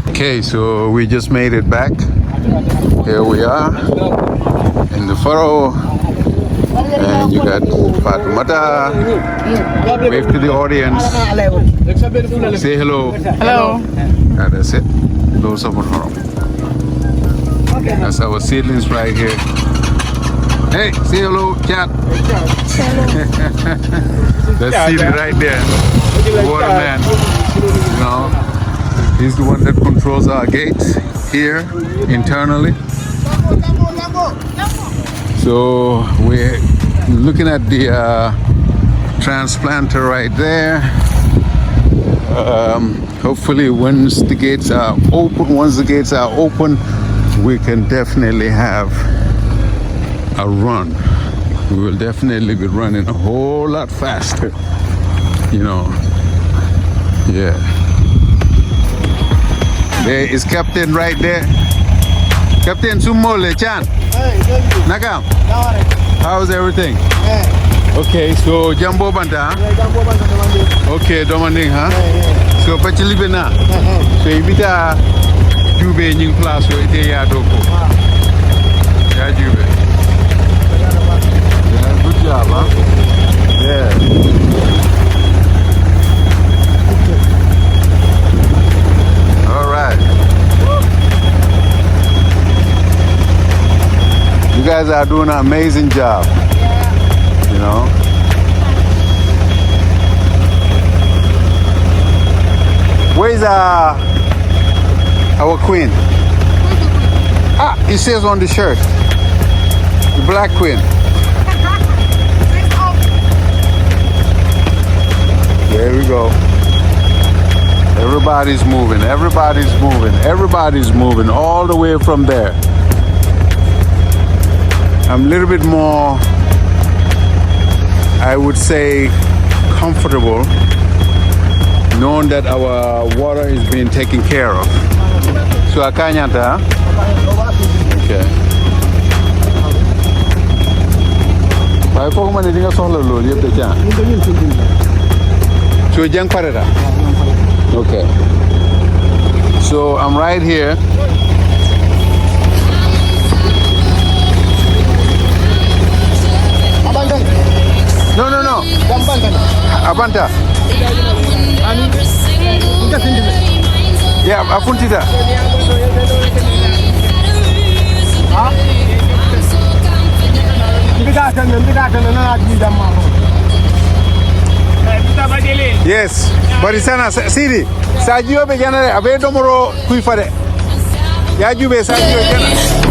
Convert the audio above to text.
Okay, so we just made it back. Here we are in the furrow, and you got Fatumata. Wave to the audience. Say hello. Hello. That's it. Those are furrow. That's our seedlings right here. Hey, say hello, chat. That's seedling right there. The waterman. You know, he's the one that controls our gates here internally. So we're looking at the transplanter right there. Hopefully once the gates are open, we can definitely have a run. We will definitely be running a whole lot faster, you know. Yeah. There is Captain right there. Captain Sumole Chan. Nakam. How's everything? Okay, so Jambo Banta. Okay, Dominic, huh? So Pachilibena. So Ibita Jube Ning Plus or Ite Yadoko. Yeah, Jube. Yeah, good job, huh? Yeah. All right. You guys are doing an amazing job. You know. Where's our queen? Ah, it says on the shirt. The black queen. There we go. Everybody's moving. Everybody's moving. Everybody's moving all the way from there. I'm a little bit more, I would say, comfortable knowing that our water is being taken care of. So akanyata, okay. Pai ko man dinga sohla lol yeb de jan. So jang pareta. Okay. So I'm right here. No. Abanta. Yeah, Apuntita. Yes, Barisana Siri. Sajio Begana, Abe Domoro Kuifare. Yajube Sajio Jana.